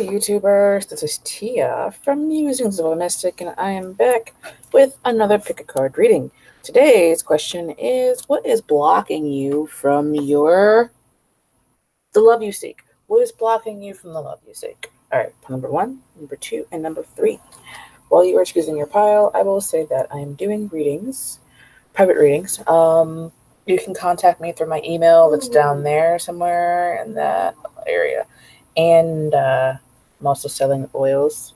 YouTubers, this is Tia from Musings of a Mystic, and I am back with another pick a card reading. Today's question is, what is blocking you from the love you seek? What is blocking you from the love you seek? Alright, number 1, number 2, and number 3. While you are choosing your pile, I will say that I am doing readings, private readings. You can contact me through my email that's down there somewhere in that area. And I'm also selling oils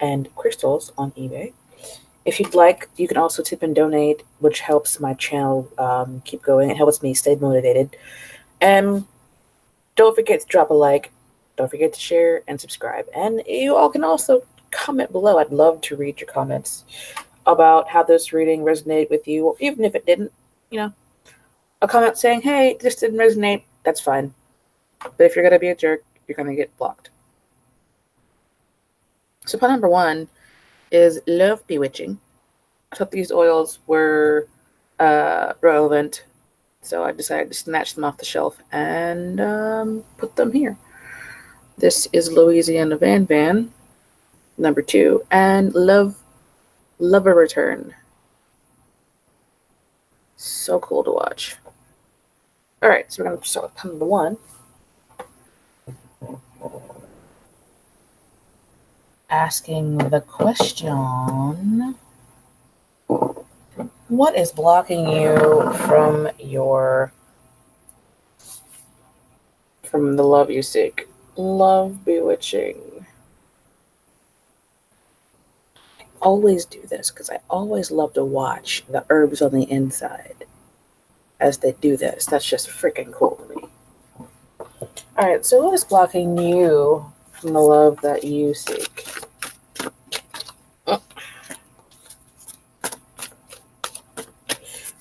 and crystals on eBay. If you'd like, you can also tip and donate, which helps my channel keep going. It helps me stay motivated. And don't forget to drop a like. Don't forget to share and subscribe. And you all can also comment below. I'd love to read your comments about how this reading resonated with you, or even if it didn't, a comment saying, hey, this didn't resonate, that's fine. But if you're going to be a jerk, you're going to get blocked. So pile number 1 is Love Bewitching. I thought these oils were relevant, so I decided to snatch them off the shelf and put them here. This is Louisiana Van Van, number 2, and Lover Return. So cool to watch. Alright, so we're going to start with pile number 1. Asking the question, what is blocking you from the love you seek? Love Bewitching. I always do this because I always love to watch the herbs on the inside as they do this. That's just freaking cool to me. Alright, so what is blocking you from the love that you seek?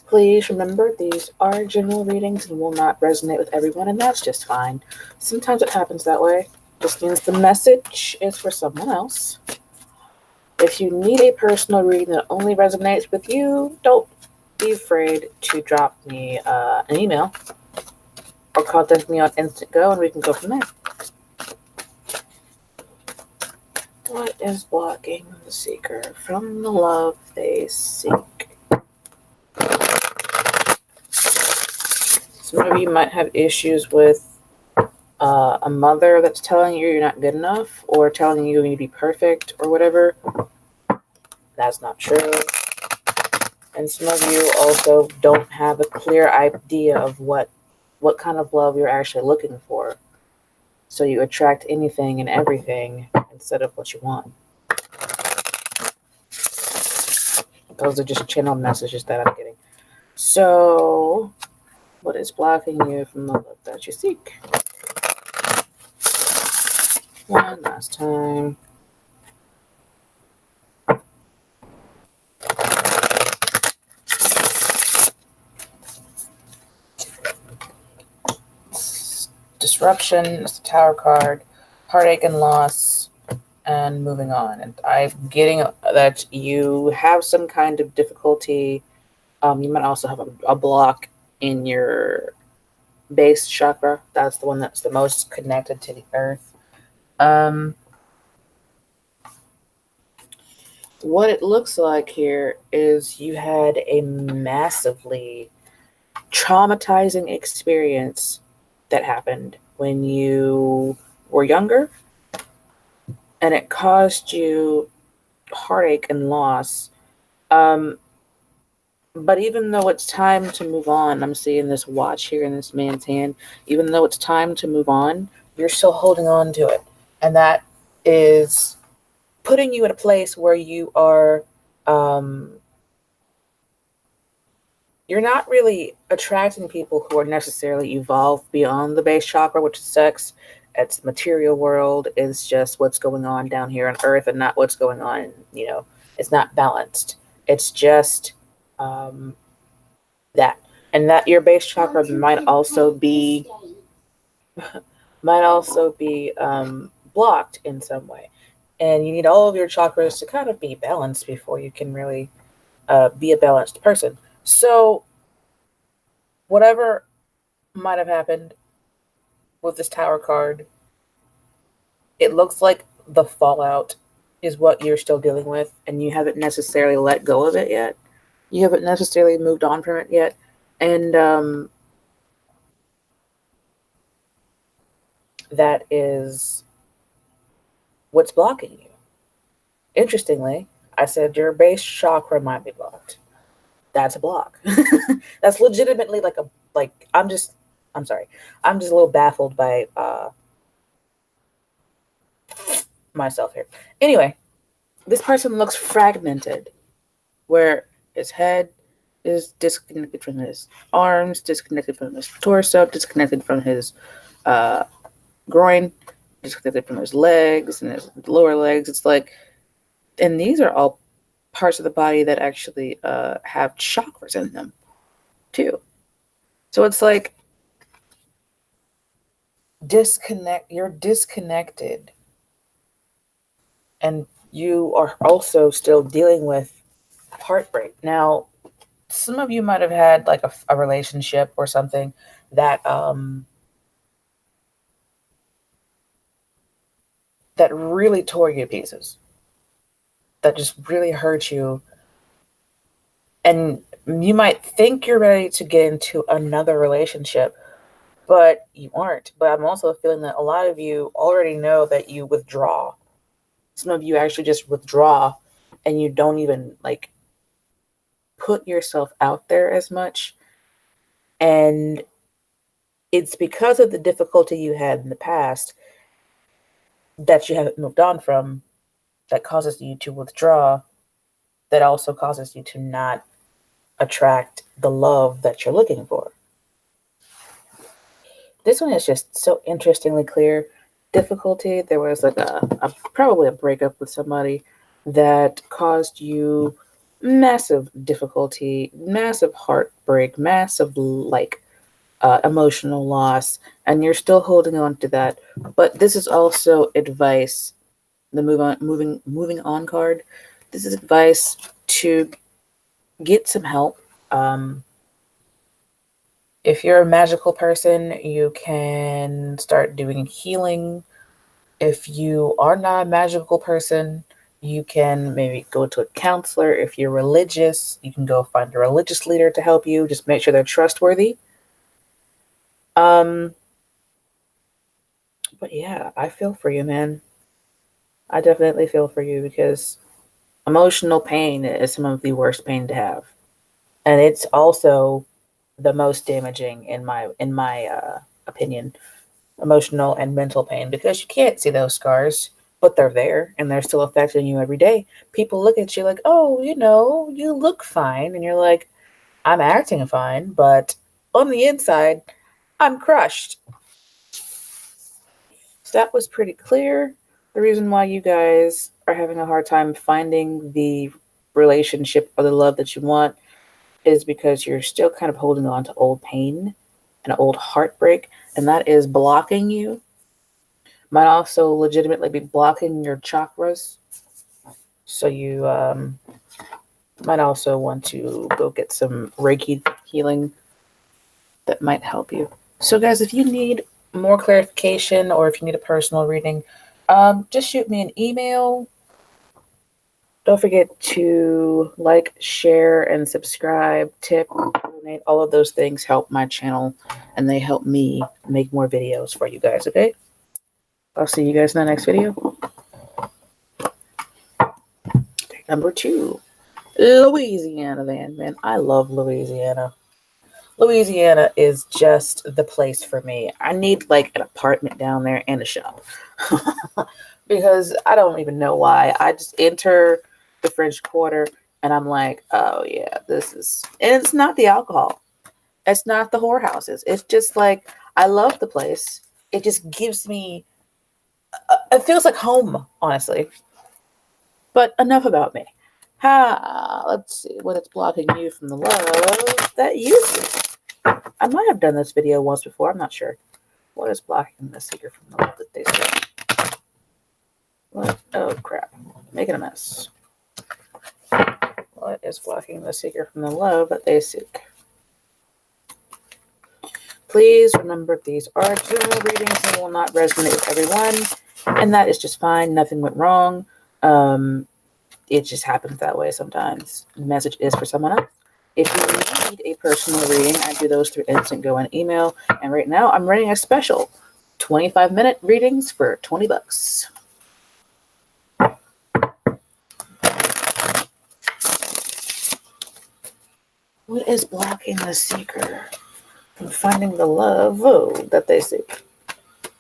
Please remember, these are general readings and will not resonate with everyone, and that's just fine. Sometimes it happens that way. This means the message is for someone else. If you need a personal reading that only resonates with you, don't be afraid to drop me an email or contact me on InstantGo, and we can go from there. What is blocking the seeker from the love they seek? Some of you might have issues with a mother that's telling you you're not good enough, or telling you need to be perfect or whatever. That's not true. And some of you also don't have a clear idea of what kind of love you're actually looking for. So you attract anything and everything instead of what you want. Those are just channel messages that I'm getting. So, what is blocking you from the love that you seek? One last time. Disruption is the Tower card, heartache and loss, and moving on. And I'm getting that you have some kind of difficulty. You might also have a block in your base chakra. That's the one that's the most connected to the earth. What it looks like here is you had a massively traumatizing experience that happened when you were younger, and it caused you heartache and loss. But even though it's time to move on, I'm seeing this watch here in this man's hand, even though it's time to move on, you're still holding on to it. And that is putting you in a place where you are, you're not really attracting people who are necessarily evolved beyond the base chakra, which is sex. It's the material world. It's just what's going on down here on Earth and not what's going on, it's not balanced. It's just that. And that your base chakra might also be blocked in some way. And you need all of your chakras to kind of be balanced before you can really be a balanced person. So whatever might have happened with this Tower card, it looks like the fallout is what you're still dealing with, and you haven't necessarily let go of it yet. You haven't necessarily moved on from it yet. And that is what's blocking you. Interestingly, I said your base chakra might be blocked. That's a block. That's legitimately I'm sorry. I'm just a little baffled by myself here. Anyway, this person looks fragmented, where his head is disconnected from his arms, disconnected from his torso, disconnected from his uh, groin, disconnected from his legs and his lower legs. It's like, and these are all parts of the body that actually have chakras in them too. So it's like you're disconnected, and you are also still dealing with heartbreak. Now, some of you might have had like a relationship or something that that really tore you to pieces, that just really hurt you, and you might think you're ready to get into another relationship, but you aren't. But I'm also feeling that a lot of you already know that you withdraw. Some of you actually just withdraw, and you don't even like put yourself out there as much. And it's because of the difficulty you had in the past that you haven't moved on from, that causes you to withdraw, that also causes you to not attract the love that you're looking for. This one is just so interestingly clear. Difficulty. There was like probably a breakup with somebody that caused you massive difficulty, massive heartbreak, massive emotional loss, and you're still holding on to that. But this is also advice. The moving on card. This is advice to get some help. If you're a magical person, you can start doing healing. If you are not a magical person, you can maybe go to a counselor. If you're religious, you can go find a religious leader to help you. Just make sure they're trustworthy. But yeah, I feel for you, man. I definitely feel for you, because emotional pain is some of the worst pain to have. And it's also the most damaging in my opinion, emotional and mental pain, because you can't see those scars, but they're there and they're still affecting you every day. People look at you like, oh, you look fine. And you're like, I'm acting fine, but on the inside, I'm crushed. So that was pretty clear. The reason why you guys are having a hard time finding the relationship or the love that you want is because you're still kind of holding on to old pain and old heartbreak, and that is blocking you. Might also legitimately be blocking your chakras. So you might also want to go get some Reiki healing that might help you. So, guys, if you need more clarification or if you need a personal reading, just shoot me an email. Don't forget to like, share, and subscribe, tip, donate. All of those things help my channel, and they help me make more videos for you guys, okay? I'll see you guys in the next video. Number 2, Louisiana, man. I love Louisiana. Louisiana is just the place for me. I need like an apartment down there and a shop. Because I don't even know why. I just enter the French Quarter and I'm like, oh yeah, this is, and it's not the alcohol. It's not the whorehouses. It's just like, I love the place. It just gives me, it feels like home, honestly. But enough about me. Let's see what it's blocking you from the love that you see. I might have done this video once before. I'm not sure. What is blocking the seeker from the love that they see? What? Oh, crap. Making a mess. What is blocking the seeker from the love that they seek? Please remember, these are general readings and will not resonate with everyone. And that is just fine. Nothing went wrong. It just happens that way sometimes. The message is for someone else. If you need a personal reading, I do those through InstantGo and email. And right now, I'm running a special 25-minute readings for $20. What is blocking the seeker from finding the love that they seek?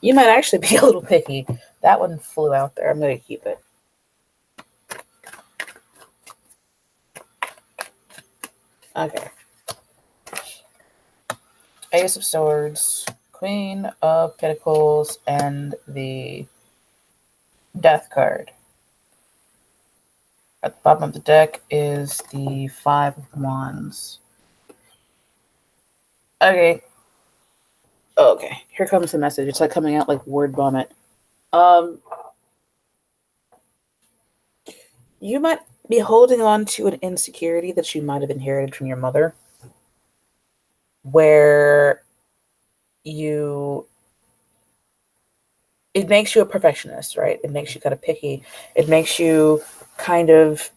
You might actually be a little picky. That one flew out there. I'm going to keep it. Okay. Ace of Swords, Queen of Pentacles, and the Death card. At the bottom of the deck is the Five of Wands. Okay. Okay. Here comes the message. It's like coming out like word vomit. You might be holding on to an insecurity that you might have inherited from your mother, where it makes you a perfectionist, right? It makes you kind of picky. It makes you kind of,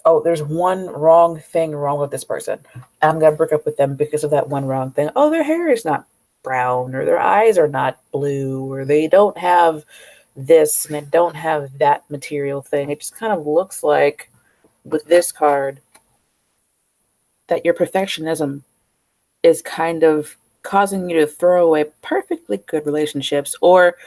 oh, there's one wrong thing wrong with this person. I'm going to break up with them because of that one wrong thing. Oh, their hair is not brown, or their eyes are not blue, or they don't have this and they don't have that material thing. It just kind of looks like, with this card, that your perfectionism is kind of causing you to throw away perfectly good relationships, or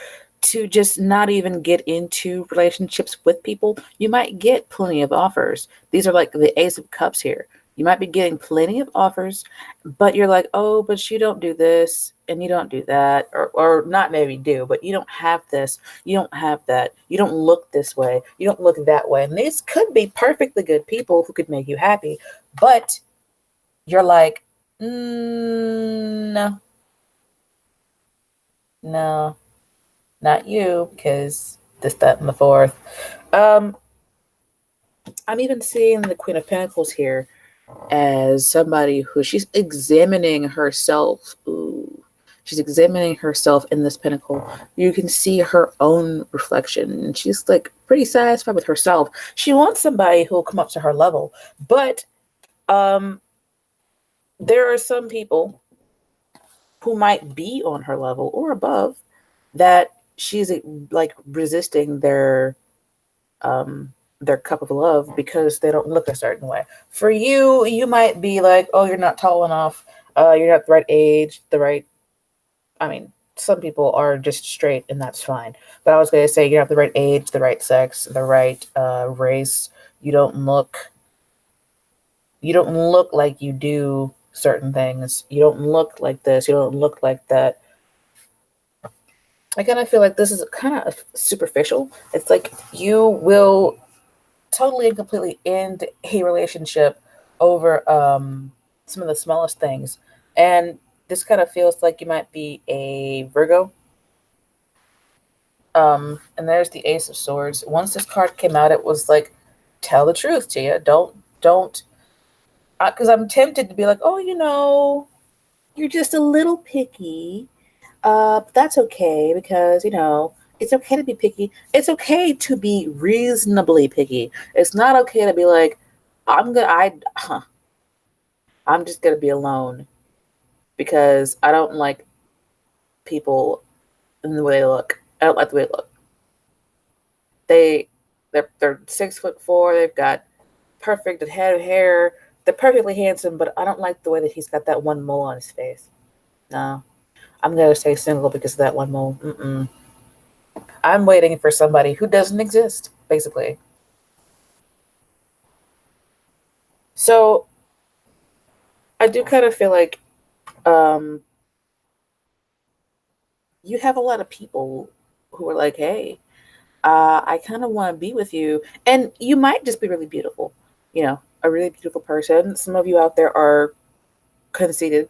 to just not even get into relationships with people. You might get plenty of offers. These are like the Ace of Cups here. You might be getting plenty of offers, but you're like, oh, but you don't do this and you don't do that, or not maybe do, but you don't have this, you don't have that, you don't look this way, you don't look that way. And these could be perfectly good people who could make you happy, but you're like, no, not you, because this, that, and the fourth. I'm even seeing the Queen of Pentacles here as somebody who she's examining herself. Ooh. She's examining herself in this pentacle. You can see her own reflection, and she's like pretty satisfied with herself. She wants somebody who will come up to her level, but there are some people who might be on her level or above that she's like resisting their cup of love because they don't look a certain way. For you, you might be like, oh, you're not tall enough, you're not the right age, some people are just straight and that's fine. But I was going to say, you're not the right age, the right sex, the right race. You don't look like you do certain things. You don't look like this. You don't look like that. I kind of feel like this is kind of superficial. It's like you will totally and completely end a relationship over some of the smallest things. And this kind of feels like you might be a Virgo. And there's the Ace of Swords. Once this card came out, it was like, tell the truth, Tia. Don't, because I'm tempted to be like, oh, you're just a little picky. But that's okay because, it's okay to be picky. It's okay to be reasonably picky. It's not okay to be like, I'm just gonna be alone because I don't like people in the way they look. I don't like the way they look. They're 6'4". They've got perfect head of hair. They're perfectly handsome, but I don't like the way that he's got that one mole on his face. No, I'm gonna stay single because of that one mole. I'm waiting for somebody who doesn't exist, basically. So I do kind of feel like you have a lot of people who are like, hey, I kind of want to be with you. And you might just be really beautiful, a really beautiful person. Some of you out there are conceited.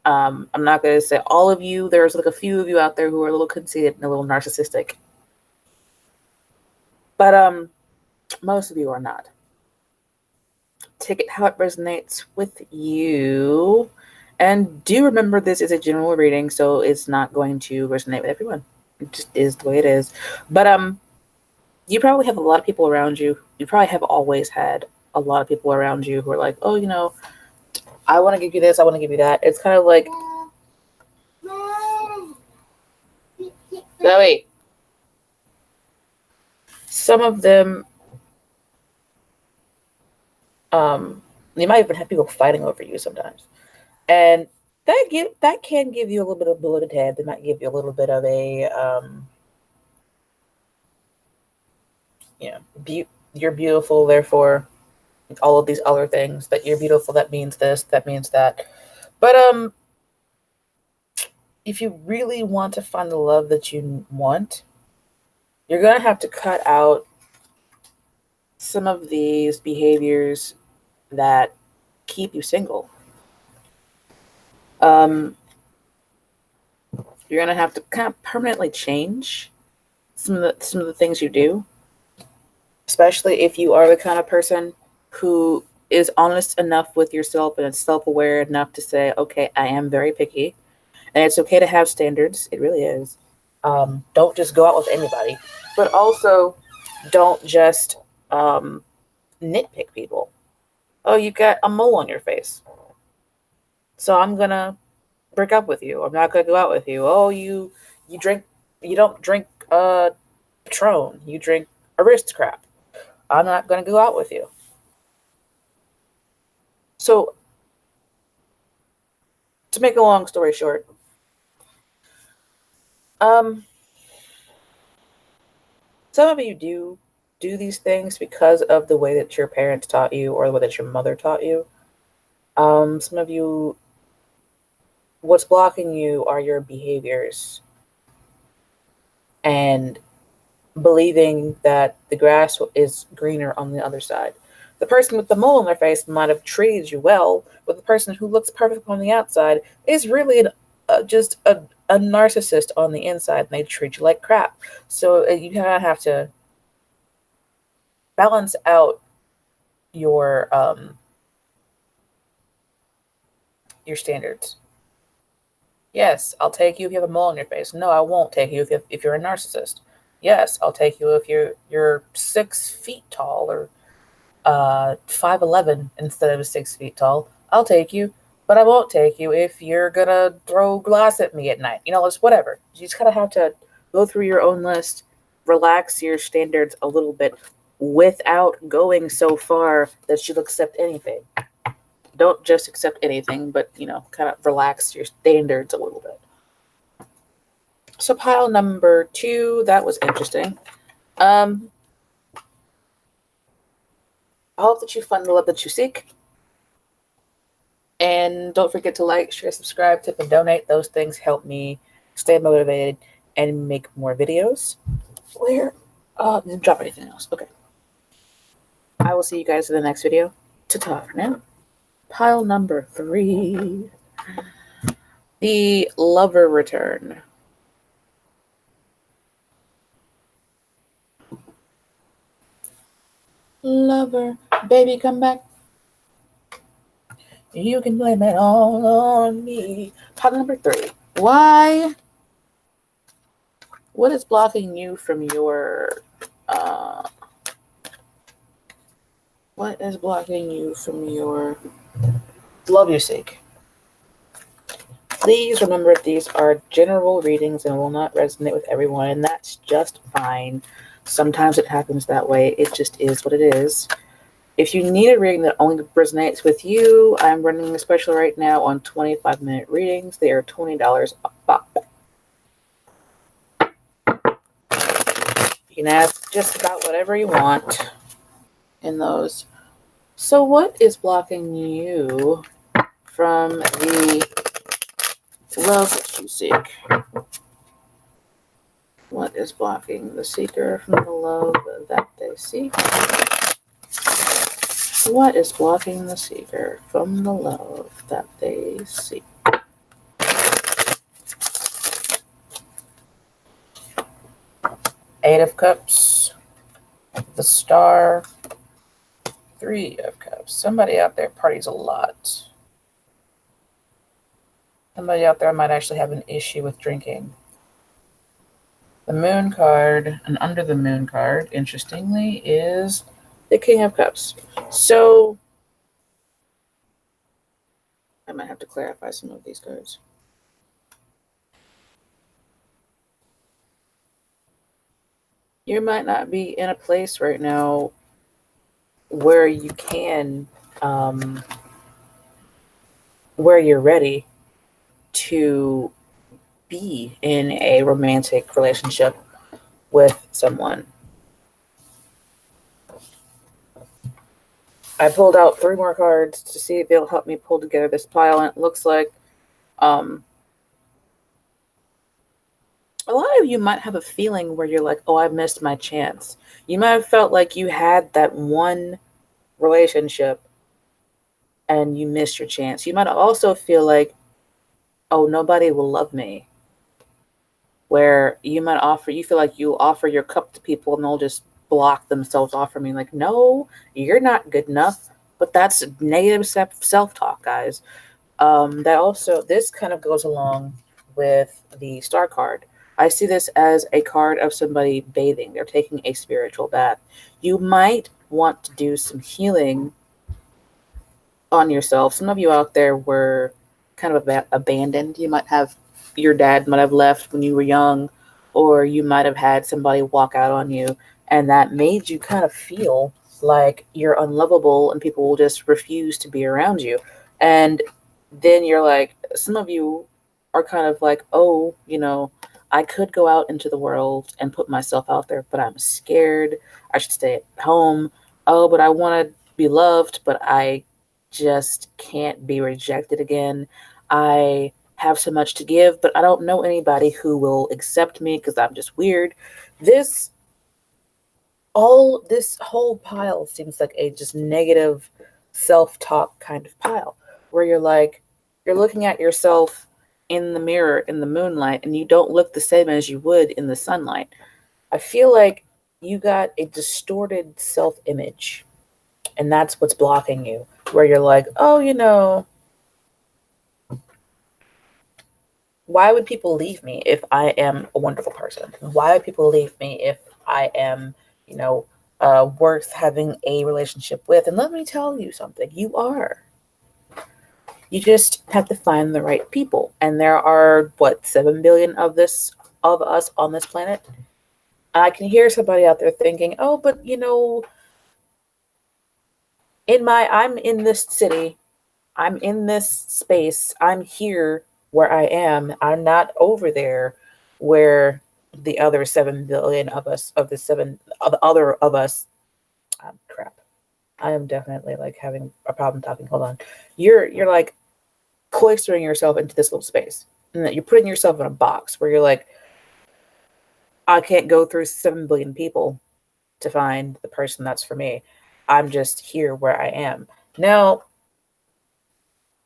I'm not going to say all of you. There's like a few of you out there who are a little conceited and a little narcissistic. But most of you are not. Take it how it resonates with you. And do remember this is a general reading, so it's not going to resonate with everyone. It just is the way it is. But you probably have a lot of people around you. You probably have always had a lot of people around you who are like, oh, I want to give you this, I want to give you that. It's kind of like, Zoe. Some of them, you might even have people fighting over you sometimes, and that can give you a little bit of bloated head. They might give you a little bit of a, you're beautiful, therefore all of these other things. That you're beautiful, that means this, that means that. But if you really want to find the love that you want, you're gonna have to cut out some of these behaviors that keep you single. Um, you're gonna have to kind of permanently change some of the things you do, especially if you are the kind of person who is honest enough with yourself and is self-aware enough to say, okay, I am very picky, and it's okay to have standards. It really is. Don't just go out with anybody, but also don't just nitpick people. Oh, you've got a mole on your face, so I'm gonna break up with you. I'm not gonna go out with you. Oh, you drink, you don't drink Patron. You drink Aristocrat. I'm not gonna go out with you. So, to make a long story short, um, some of you do these things because of the way that your parents taught you or the way that your mother taught you. Some of you, what's blocking you are your behaviors and believing that the grass is greener on the other side. The person with the mole on their face might have treated you well, but the person who looks perfect on the outside is really just a narcissist on the inside, and they treat you like crap. So you kind of have to balance out your standards. Yes, I'll take you if you have a mole on your face. No, I won't take you if you're a narcissist. Yes, I'll take you if you're 6 feet tall or 5'11" instead of 6 feet tall. I'll take you, but I won't take you if you're gonna throw glass at me at night. It's whatever. You just kind of have to go through your own list, relax your standards a little bit without going so far that you'll accept anything. Don't just accept anything, but kind of relax your standards a little bit. So pile number 2, that was interesting. I hope that you find the love that you seek. And don't forget to like, share, subscribe, tip, and donate. Those things help me stay motivated and make more videos. Where? Didn't drop anything else. Okay. I will see you guys in the next video. Ta-ta for now. Pile number 3. The lover return. Lover, baby, come back. You can blame it all on me. Pile number 3. Why? What is blocking you from your what is blocking you from your love you seek? Please remember these are general readings and will not resonate with everyone, and that's just fine. Sometimes it happens that way. It just is what it is. If you need a reading that only resonates with you, I'm running a special right now on 25-minute readings. They are $20 a pop. You can ask just about whatever you want in those. So what is blocking you from the love that you seek? What is blocking the seeker from the love that they seek? What is blocking the seeker from the love that they seek? Eight of Cups, the Star, 3 of Cups. Somebody out there parties a lot. Somebody out there might actually have an issue with drinking. The moon card, and under the moon card, interestingly, is the King of Cups. So I might have to clarify some of these cards. You might not be in a place right now where you can, where you're ready to be in a romantic relationship with someone. I pulled out 3 more cards to see if they'll help me pull together this pile, and it looks like a lot of you might have a feeling where you're like, oh, I missed my chance. You might have felt like you had that one relationship and you missed your chance. You might also feel like, oh, nobody will love me. Where you feel like you offer your cup to people and they'll just block themselves off from you. Like, no, you're not good enough. But that's negative self-talk, guys. This kind of goes along with the star card. I see this as a card of somebody bathing. They're taking a spiritual bath. You might want to do some healing on yourself. Some of you out there were kind of abandoned. Your dad might have left when you were young, or you might have had somebody walk out on you, and that made you kind of feel like you're unlovable and people will just refuse to be around you. And then you're like, some of you are kind of like, oh, I could go out into the world and put myself out there, but I'm scared. I should stay at home. Oh, but I want to be loved, but I just can't be rejected again. I have so much to give, but I don't know anybody who will accept me because I'm just weird. This this whole pile seems like a just negative self-talk kind of pile where you're looking at yourself in the mirror in the moonlight and you don't look the same as you would in the sunlight. I feel like you got a distorted self-image, and that's what's blocking you, where you're like, oh, why would people leave me if I am a wonderful person? Why would people leave me if I am, you know, worth having a relationship with? And let me tell you something, you are. You just have to find the right people. And there are, what, 7 billion of us on this planet? I can hear somebody out there thinking, oh, but I'm in this city, I'm in this space, I'm here where I am. I'm not over there where the other 7 billion of us, of the other of us, crap. I am definitely like having a problem talking. Hold on. You're like cloistering yourself into this little space. And that you're putting yourself in a box where you're like, I can't go through 7 billion people to find the person that's for me. I'm just here where I am. Now,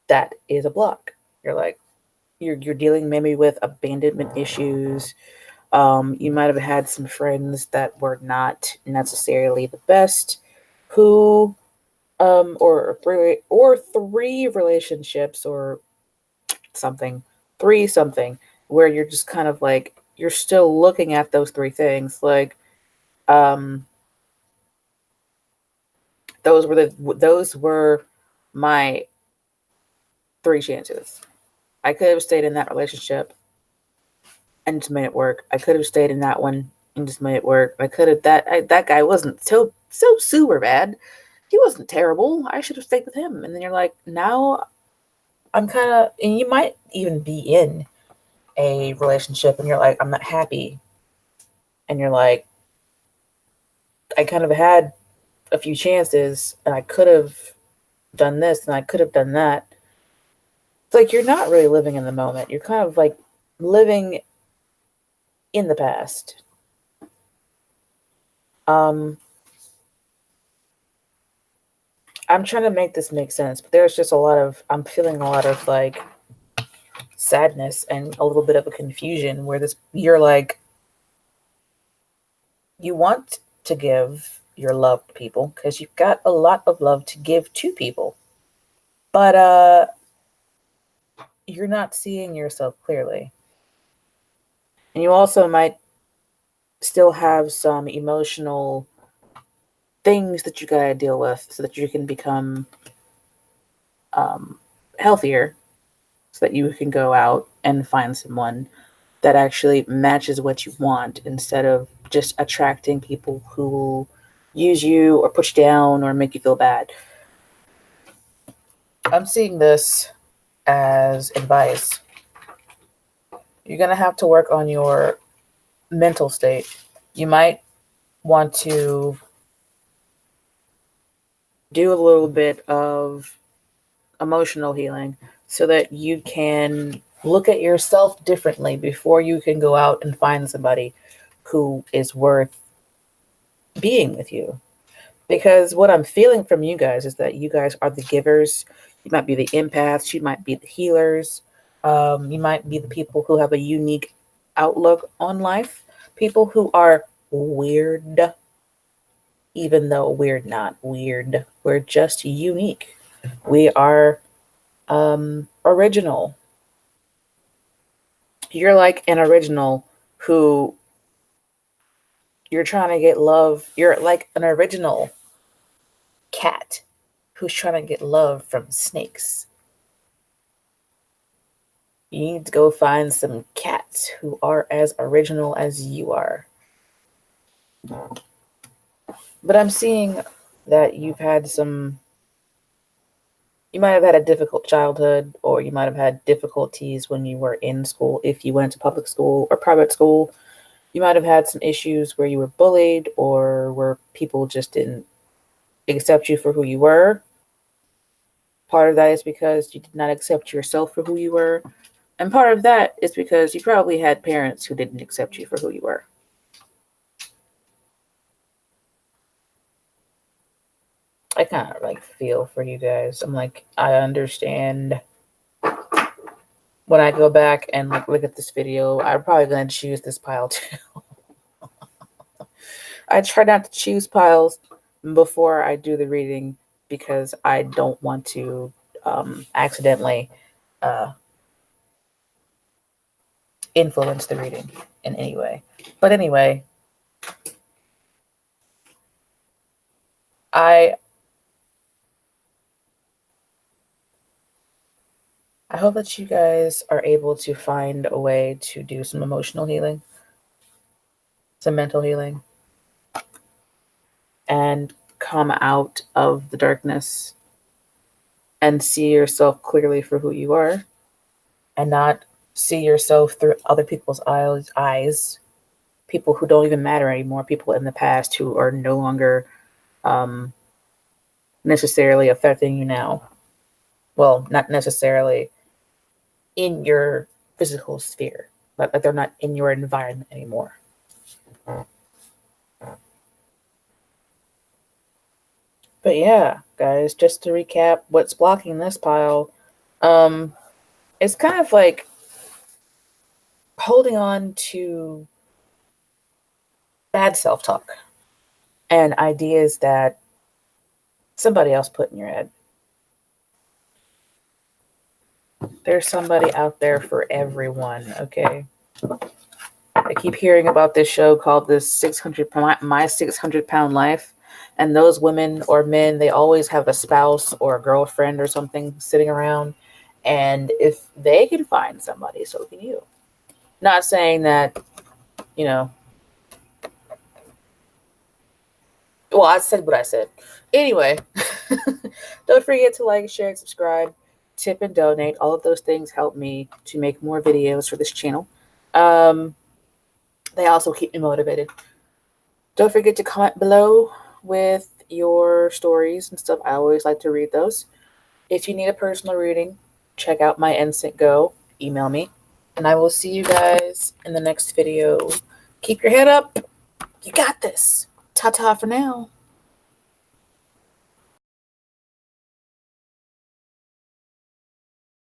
that is a block. You're like, you're dealing maybe with abandonment issues. You might have had some friends that were not necessarily the best, who or three relationships or something, three something, where you're just kind of like you're still looking at those three things like um those were my 3 chances. I could have stayed in that relationship and just made it work. I could have stayed in that one and just made it work. I could have that guy wasn't so super bad. He wasn't terrible. I should have stayed with him. And then you're like, now I'm kind of, and you might even be in a relationship and you're like, I'm not happy. And you're like, I kind of had a few chances and I could have done this and I could have done that. It's like you're not really living in the moment. You're kind of like living in the past. Um, I'm trying to make this make sense, but I'm feeling a lot of like sadness and a little bit of a confusion where you're like, you want to give your love to people because you've got a lot of love to give to people, but you're not seeing yourself clearly. And you also might still have some emotional things that you gotta deal with so that you can become healthier, so that you can go out and find someone that actually matches what you want instead of just attracting people who will use you or put you down or make you feel bad. I'm seeing this as advice. You're going to have to work on your mental state. You might want to do a little bit of emotional healing so that you can look at yourself differently before you can go out and find somebody who is worth being with you. Because what I'm feeling from you guys is that you guys are the givers. You might be the empaths. You might be the healers. You might be the people who have a unique outlook on life. People who are weird, even though we're not weird. We're just unique. We are original. You're like an original who you're trying to get love. You're like an original cat who's trying to get love from snakes. You need to go find some cats who are as original as you are. But I'm seeing that you might have had a difficult childhood, or you might have had difficulties when you were in school. If you went to public school or private school, you might have had some issues where you were bullied or where people just didn't accept you for who you were. Part of that is because you did not accept yourself for who you were. And part of that is because you probably had parents who didn't accept you for who you were. I kind of like feel for you guys. I'm like, I understand. When I go back and like look at this video, I'm probably gonna choose this pile too. I try not to choose piles before I do the reading because I don't want to accidentally uh, influence the reading in any way. But anyway, I hope that you guys are able to find a way to do some emotional healing, some mental healing, and come out of the darkness and see yourself clearly for who you are and not see yourself through other people's eyes, people who don't even matter anymore, people in the past who are no longer um, necessarily affecting you now. Well, not necessarily in your physical sphere, but they're not in your environment anymore. But yeah, guys, just to recap, what's blocking this pile, it's kind of like holding on to bad self-talk and ideas that somebody else put in your head. There's somebody out there for everyone, okay? I keep hearing about this show called My 600-Pound Life. And those women or men, they always have a spouse or a girlfriend or something sitting around. And if they can find somebody, so can you. Not saying that, you know, well, I said what I said. Anyway, don't forget to like, share, and subscribe, tip, and donate. All of those things help me to make more videos for this channel. They also keep me motivated. Don't forget to comment below with your stories and stuff. I always like to read those. If you need a personal reading, check out my InstantGo. Email me. And I will see you guys in the next video. Keep your head up. You got this. Ta-ta for now.